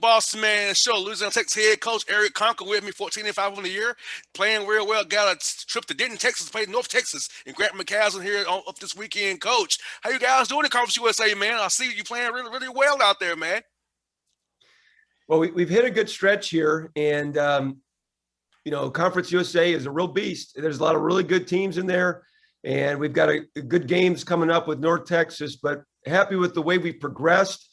Bossman show. Louisiana Texas head coach Eric Konkol with me, 14-5 on the year, playing real well. Got a trip to Denton, Texas, played North Texas, and Grant McCaslin here up this weekend. Coach, how you guys doing in Conference USA, man? I see you playing really, really well out there, man. Well, we've hit a good stretch here, and Conference USA is a real beast. There's a lot of really good teams in there, and we've got a good games coming up with North Texas. But happy with the way we've progressed.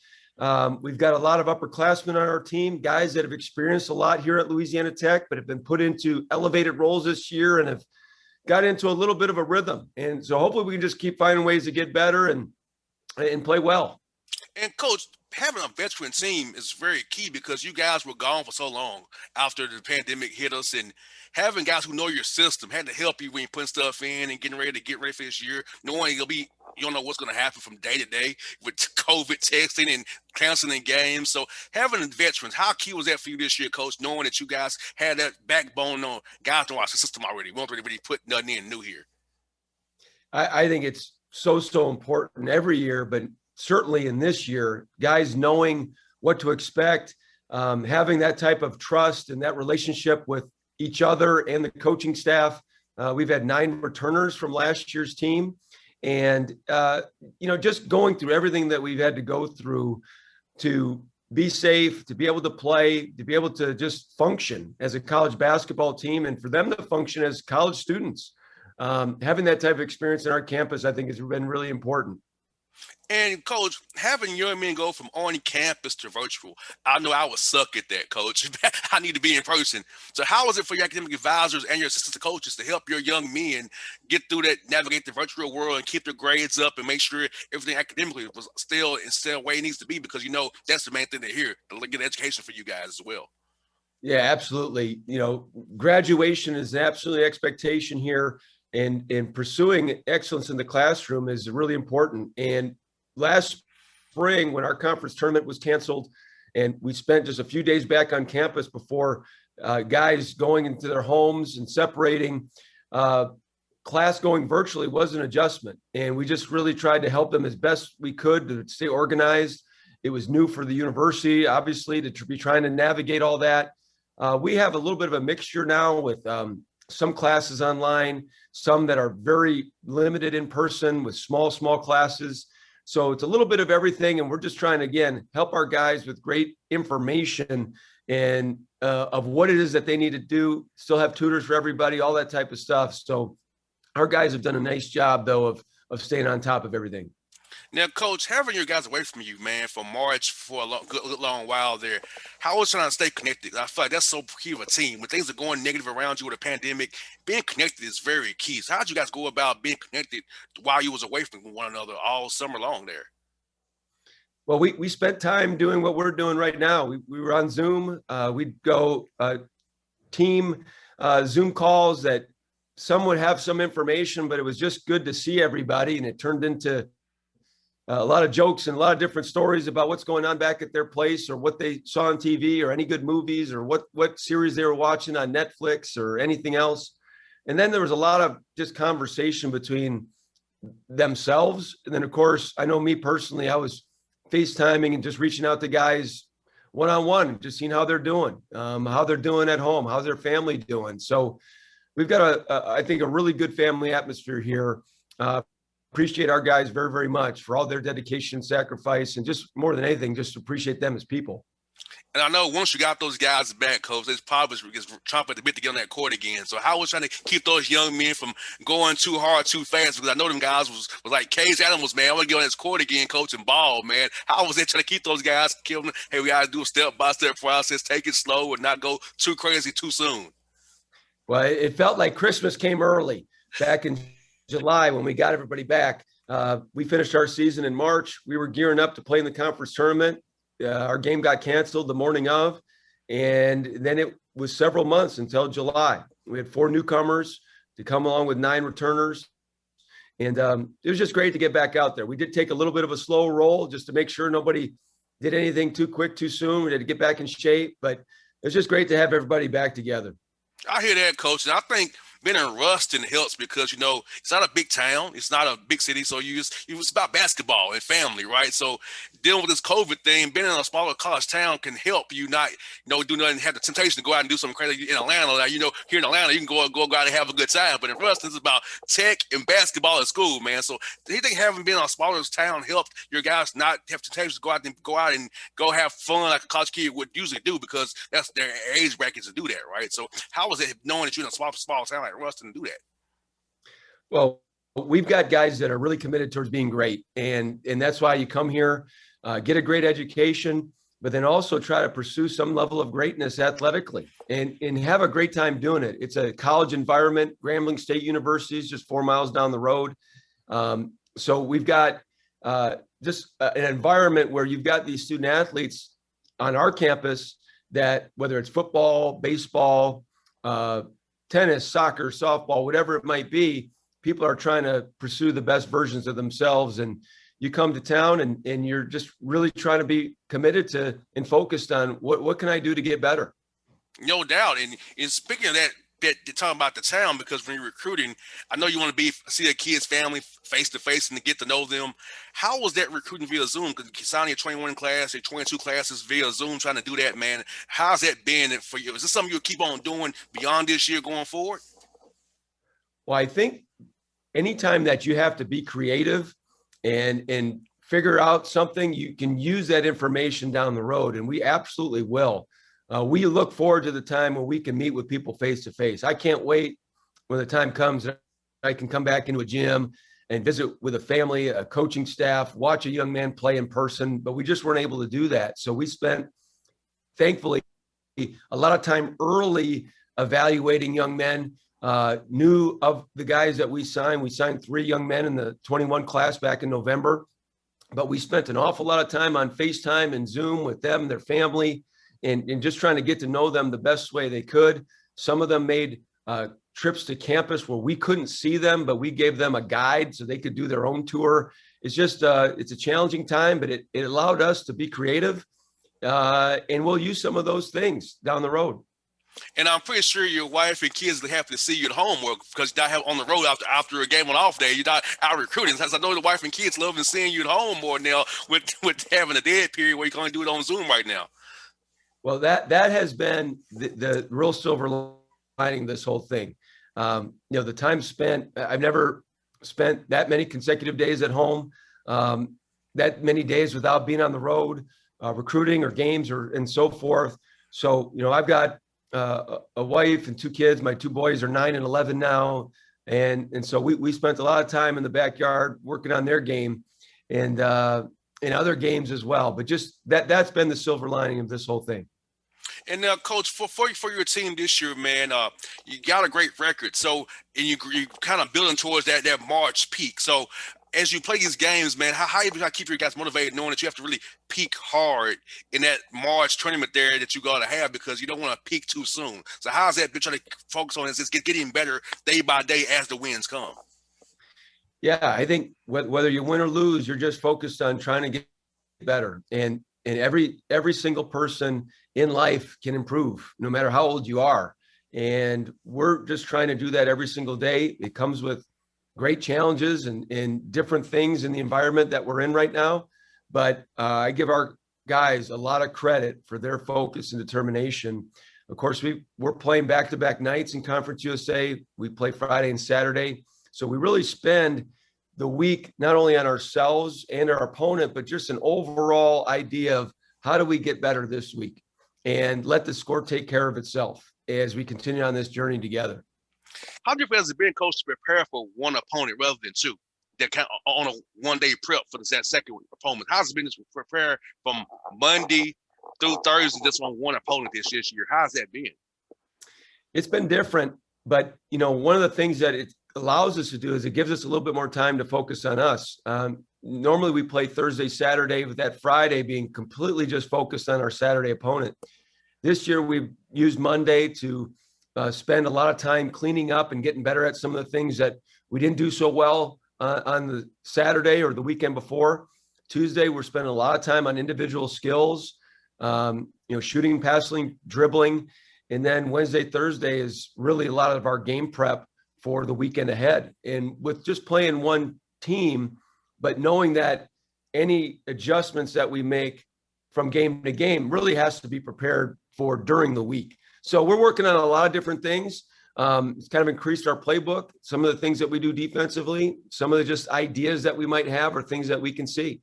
We've got a lot of upperclassmen on our team, guys that have experienced a lot here at Louisiana Tech, but have been put into elevated roles this year and have got into a little bit of a rhythm. And so hopefully we can just keep finding ways to get better and play well. And Coach, having a veteran team is very key because you guys were gone for so long after the pandemic hit us, and having guys who know your system had to help you when you're putting stuff in and getting ready for this year, knowing you don't know what's going to happen from day to day with COVID testing and canceling games. So having veterans, how key was that for you this year, Coach, knowing that you guys had that backbone on guys don't watch the system already? We won't really put nothing in new here. I think it's so important every year, but certainly in this year, guys knowing what to expect, having that type of trust and that relationship with each other and the coaching staff. We've had 9 returners from last year's team. And, just going through everything that we've had to go through to be safe, to be able to play, to be able to just function as a college basketball team, and for them to function as college students. Having that type of experience in our campus, I think, has been really important. And Coach, having young men go from on campus to virtual, I know I would suck at that, Coach. I need to be in person. So how is it for your academic advisors and your assistant coaches to help your young men get through that, navigate the virtual world and keep their grades up and make sure everything academically was still where it needs to be? Because, that's the main thing to hear, to get education for you guys as well. Yeah, absolutely. Graduation is absolutely expectation here. And pursuing excellence in the classroom is really important. And last spring, when our conference tournament was canceled, and we spent just a few days back on campus before guys going into their homes and separating, class going virtually was an adjustment. And we just really tried to help them as best we could to stay organized. It was new for the university, obviously, to be trying to navigate all that. We have a little bit of a mixture now with some classes online, some that are very limited in person with small classes. So it's a little bit of everything. And we're just trying to, again, help our guys with great information and of what it is that they need to do, still have tutors for everybody, all that type of stuff. So our guys have done a nice job, though, of staying on top of everything. Now, Coach, having your guys away from you, man, for March for a good long while there, how was trying to stay connected? I feel like that's so key of a team. When things are going negative around you with a pandemic, being connected is very key. So how did you guys go about being connected while you was away from one another all summer long there? Well, we spent time doing what we're doing right now. We were on Zoom. We'd go team Zoom calls that some would have some information, but it was just good to see everybody. And it turned into a lot of jokes and a lot of different stories about what's going on back at their place, or what they saw on TV, or any good movies, or what series they were watching on Netflix or anything else. And then there was a lot of just conversation between themselves. And then, of course, I know me personally, I was FaceTiming and just reaching out to guys one-on-one, just seeing how they're doing at home, how's their family doing. So we've got I think a really good family atmosphere here. Appreciate our guys very, very much for all their dedication, sacrifice, and just more than anything, just appreciate them as people. And I know once you got those guys back, Coach, they probably just chomping at the bit to get on that court again. So how was trying to keep those young men from going too hard, too fast? Because I know them guys was like caged animals, man. I want to get on this court again, Coach, and ball, man. How was it trying to keep those guys, kill them? Hey, we got to do a step-by-step process, take it slow, and not go too crazy too soon. Well, it felt like Christmas came early back in July when we got everybody back. We finished our season in March. We were gearing up to play in the conference tournament. Our game got canceled the morning of, and then it was several months until July. We had 4 newcomers to come along with 9 returners. And it was just great to get back out there. We did take a little bit of a slow roll just to make sure nobody did anything too quick, too soon. We had to get back in shape, but it was just great to have everybody back together. I hear that, Coach. And I think being in Ruston helps because it's not a big town, it's not a big city, so it's about basketball and family, right? So dealing with this COVID thing, being in a smaller college town can help you not do nothing, have the temptation to go out and do something crazy in Atlanta. Like, here in Atlanta, you can go out and have a good time, but in Ruston, it's about tech and basketball at school, man. So do you think having been in a smaller town helped your guys not have temptation to go out and go have fun like a college kid would usually do because that's their age bracket to do that, right? So how was it knowing that you're in a small town like Ruston to do that? Well, we've got guys that are really committed towards being great, and that's why you come here, get a great education, but then also try to pursue some level of greatness athletically and have a great time doing it. It's a college environment. Grambling State University is just 4 miles down the road. So we've got just an environment where you've got these student athletes on our campus that, whether it's football, baseball, tennis, soccer, softball, whatever it might be, people are trying to pursue the best versions of themselves. And you come to town and you're just really trying to be committed to and focused on what can I do to get better? No doubt. And speaking of that, talking about the town, because when you're recruiting, I know you want to see a kid's family face to face and to get to know them. How was that recruiting via Zoom? Because you signing your 21 class, your 22 classes via Zoom, trying to do that, man. How's that been for you? Is this something you'll keep on doing beyond this year going forward? Well, I think anytime that you have to be creative and figure out something, you can use that information down the road, and we absolutely will. We look forward to the time when we can meet with people face to face. I can't wait when the time comes that I can come back into a gym and visit with a family, a coaching staff, watch a young man play in person, but we just weren't able to do that. So we spent, thankfully, a lot of time early evaluating young men, knew of the guys that we signed. We signed 3 young men in the 21 class back in November, but we spent an awful lot of time on FaceTime and Zoom with them, their family, and just trying to get to know them the best way they could. Some of them made trips to campus where we couldn't see them, but we gave them a guide so they could do their own tour. It's just, it's a challenging time, but it allowed us to be creative, and we'll use some of those things down the road. And I'm pretty sure your wife and kids are happy to see you at home because you're not on the road after a game on off day. You're not out recruiting. As I know, the wife and kids love seeing you at home more now with having a dead period where you can only do it on Zoom right now. Well, that has been the real silver lining of this whole thing. The time spent, I've never spent that many consecutive days at home, that many days without being on the road, recruiting or games and so forth. So, I've got a wife and 2 kids. My 2 boys are 9 and 11 now. And so we spent a lot of time in the backyard working on their game and in other games as well. But just that's been the silver lining of this whole thing. And now, Coach, for your team this year, man, you got a great record. So, and you kind of building towards that March peak. So, as you play these games, man, how you keep your guys motivated, knowing that you have to really peak hard in that March tournament there that you got to have because you don't want to peak too soon. So, how's that been trying to focus on? Is this getting better day by day as the wins come? Yeah, I think whether you win or lose, you're just focused on trying to get better. And every single person in life can improve no matter how old you are. And we're just trying to do that every single day. It comes with great challenges and different things in the environment that we're in right now. But I give our guys a lot of credit for their focus and determination. Of course, we're playing back-to-back nights in Conference USA. We play Friday and Saturday. So we really spend the week not only on ourselves and our opponent, but just an overall idea of how do we get better this week and let the score take care of itself as we continue on this journey together. How different has it been, Coach, to prepare for one opponent rather than 2? That kind of on a one-day prep for that second opponent. How's it been to prepare from Monday through Thursday just on one opponent this year? How's that been? It's been different, but one of the things that it allows us to do is it gives us a little bit more time to focus on us. Normally we play Thursday, Saturday, with that Friday being completely just focused on our Saturday opponent. This year we've used Monday to spend a lot of time cleaning up and getting better at some of the things that we didn't do so well on the Saturday or the weekend before. Tuesday, we're spending a lot of time on individual skills, shooting, passing, dribbling. And then Wednesday, Thursday is really a lot of our game prep for the weekend ahead. And with just playing one team, but knowing that any adjustments that we make from game to game really has to be prepared for during the week. So we're working on a lot of different things. It's kind of increased our playbook. Some of the things that we do defensively, some of the just ideas that we might have are things that we can see.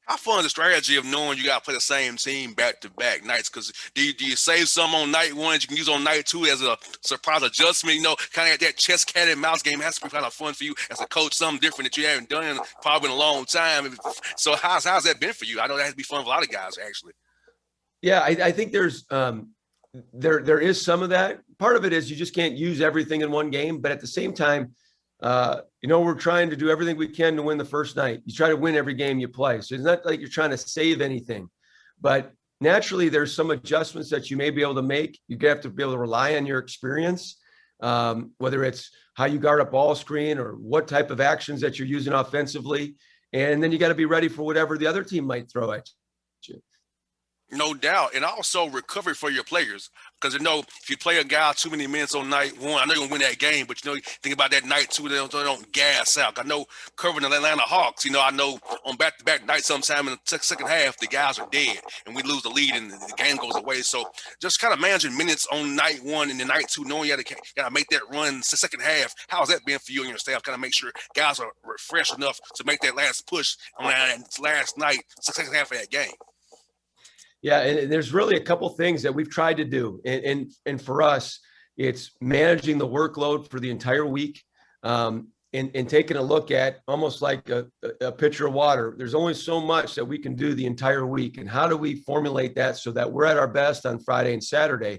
How fun is the strategy of knowing you got to play the same team back-to-back nights? Because do you save some on night one that you can use on night two as a surprise adjustment? You know, kind of that chess cat and mouse game has to be kind of fun for you as a coach, something different that you haven't done in probably in a long time. So how's that been for you? I know that has to be fun for a lot of guys, actually. Yeah, I think there's there is some of that. Part of it is you just can't use everything in one game, but at the same time, we're trying to do everything we can to win the first night. You try to win every game you play. So it's not like you're trying to save anything, but naturally there's some adjustments that you may be able to make. You have to be able to rely on your experience, whether it's how you guard a ball screen or what type of actions that you're using offensively. And then you got to be ready for whatever the other team might throw at you. No doubt. And also recovery for your players. Because, if you play a guy too many minutes on night one, I know you're going to win that game, but, think about that night two, they don't gas out. I know covering the Atlanta Hawks, I know on back-to-back nights sometime in the second half, the guys are dead and we lose the lead and the game goes away. So just kind of managing minutes on night one and the night two, knowing you got to make that run the second half. How's that been for you and your staff? Kind of make sure guys are refreshed enough to make that last push on that last night, second half of that game. Yeah, and there's really a couple things that we've tried to do, and for us, it's managing the workload for the entire week, and taking a look at almost like a pitcher of water. There's only so much that we can do the entire week, and how do we formulate that so that we're at our best on Friday and Saturday?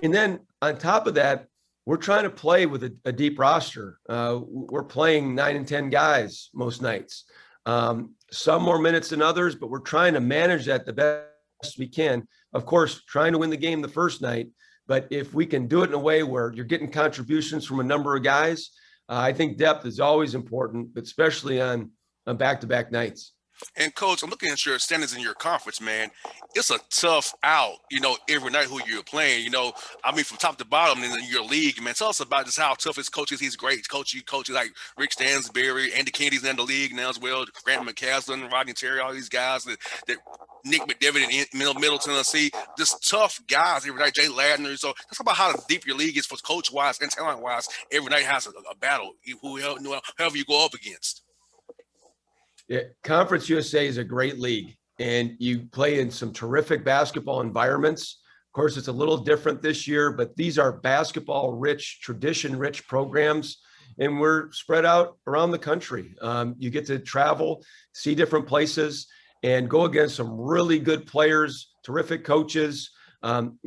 And then on top of that, we're trying to play with a deep roster. We're playing 9 and 10 guys most nights, some more minutes than others, but we're trying to manage that the best we can. Of course, trying to win the game the first night, but if we can do it in a way where you're getting contributions from a number of guys, I think depth is always important, but especially on back-to-back nights. And Coach, I'm looking at your standings in your conference, man. It's a tough out, every night who you're playing. From top to bottom in your league, man. Tell us about just how tough his coach is. He's great. Coaches like Rick Stansberry, Andy Kennedy's in the league now as well. Grant McCaslin, Rodney Terry, all these guys that Nick McDevitt in Middle Tennessee, just tough guys every night. Jay Ladner. So let's talk about how deep your league is for coach-wise and talent-wise. Every night has a battle, whoever you go up against. Yeah, Conference USA is a great league, and you play in some terrific basketball environments. Of course, it's a little different this year, but these are basketball-rich, tradition-rich programs, and we're spread out around the country. You get to travel, see different places, and go against some really good players, terrific coaches,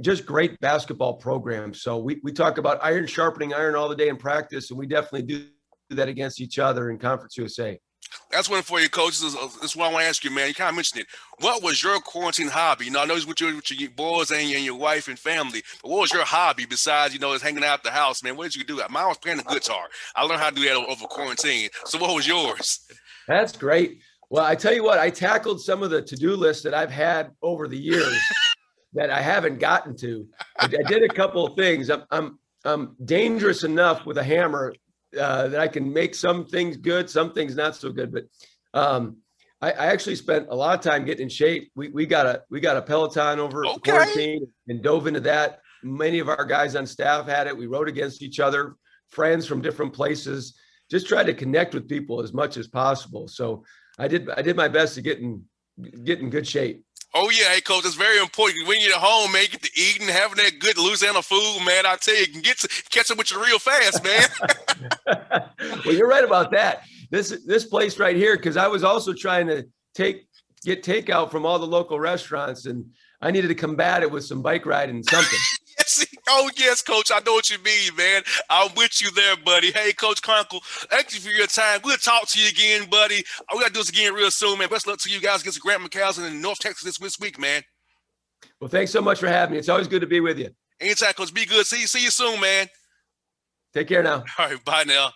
just great basketball programs. So we talk about iron sharpening iron all the day in practice, and we definitely do that against each other in Conference USA. That's one for you, Coach. This is what I want to ask you, man. You kind of mentioned it. What was your quarantine hobby? I know it's with your boys and your wife and family, but what was your hobby besides, is hanging out the house, man? What did you do? Mine was playing the guitar. I learned how to do that over quarantine. So what was yours? That's great. Well, I tell you what, I tackled some of the to-do lists that I've had over the years that I haven't gotten to. I did a couple of things. I'm dangerous enough with a hammer that I can make some things good, some things not so good. But I actually spent a lot of time getting in shape. We got a Peloton over quarantine and dove into that. Many of our guys on staff had it. We rode against each other, friends from different places. Just tried to connect with people as much as possible. So I did my best to get in good shape. Oh, yeah. Hey, Coach, it's very important. When you're at home, man, get to eating, having that good Louisiana food, man, I tell you, you can catch up with you real fast, man. Well, you're right about that. This place right here, because I was also trying to get takeout from all the local restaurants, and I needed to combat it with some bike riding and something. Yes. Oh, yes, Coach. I know what you mean, man. I'm with you there, buddy. Hey, Coach Konkol, thank you for your time. We'll talk to you again, buddy. We got to do this again real soon, man. Best of luck to you guys against Grant McCaslin in North Texas this week, man. Well, thanks so much for having me. It's always good to be with you. Anytime, Coach. Be good. See you soon, man. Take care now. All right, bye now.